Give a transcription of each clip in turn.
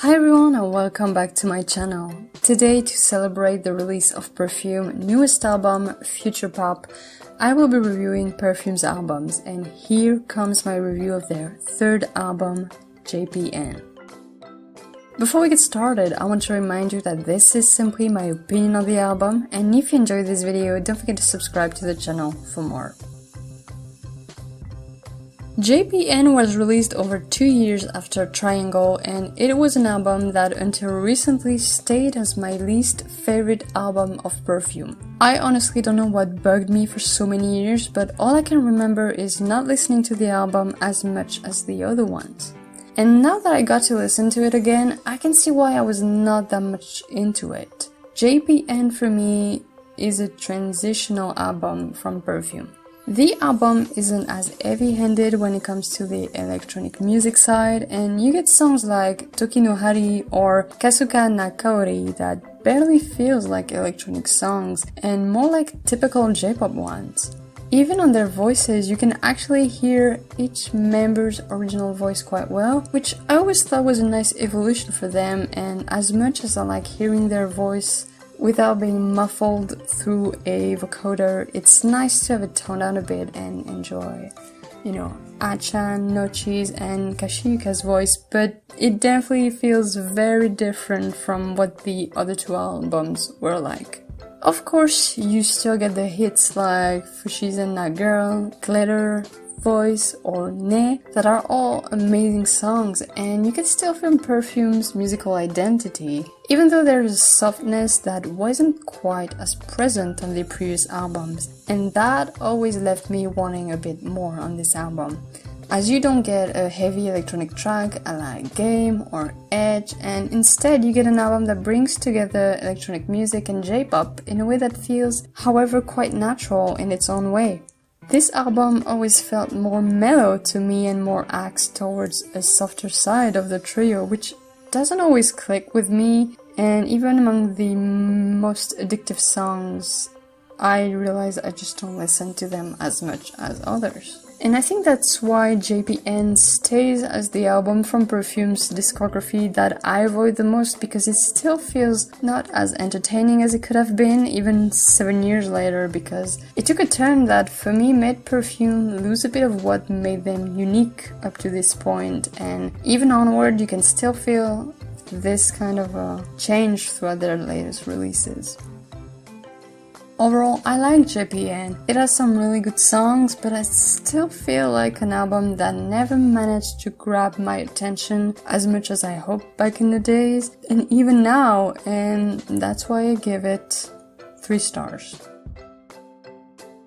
Hi everyone and welcome back to my channel. Today, to celebrate the release of Perfume's newest album, Future Pop, I will be reviewing Perfume's albums, and here comes my review of their third album, JPN. Before we get started, I want to remind you that this is simply my opinion of the album, and if you enjoyed this video, don't forget to subscribe to the channel for more. JPN was released over 2 years after Triangle, and it was an album that until recently stayed as my least favorite album of Perfume. I honestly don't know what bugged me for so many years, but all I can remember is not listening to the album as much as the other ones. And now that I got to listen to it again, I can see why I was not that much into it. JPN for me is a transitional album from Perfume. The album isn't as heavy-handed when it comes to the electronic music side, and you get songs like Toki no Hari or Kasuka Nakaori that barely feels like electronic songs and more like typical J-pop ones. Even on their voices, you can actually hear each member's original voice quite well, which I always thought was a nice evolution for them, and as much as I like hearing their voice without being muffled through a vocoder, it's nice to have it toned down a bit and enjoy, Achan, Nochi's and Kashiyuka's voice, but it definitely feels very different from what the other two albums were like. Of course, you still get the hits like Fushizen Na Girl, Glitter, Voice or Ne that are all amazing songs, and you can still feel Perfume's musical identity, even though there's a softness that wasn't quite as present on the previous albums, and that always left me wanting a bit more on this album. As you don't get a heavy electronic track a la Game or Edge, and instead you get an album that brings together electronic music and J-pop in a way that feels, however, quite natural in its own way. This album always felt more mellow to me and more axed towards a softer side of the trio, which doesn't always click with me, and even among the most addictive songs, I realize I just don't listen to them as much as others. And I think that's why JPN stays as the album from Perfume's discography that I avoid the most, because it still feels not as entertaining as it could have been even 7 years later, because it took a turn that for me made Perfume lose a bit of what made them unique up to this point, and even onward you can still feel this kind of a change throughout their latest releases. Overall, I like JPN. It has some really good songs, but I still feel like an album that never managed to grab my attention as much as I hoped back in the days, and even now, and that's why I give it 3 stars.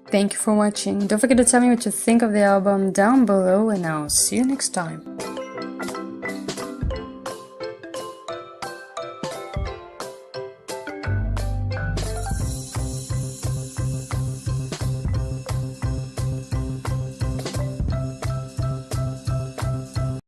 Thank you for watching. Don't forget to tell me what you think of the album down below, and I'll see you next time.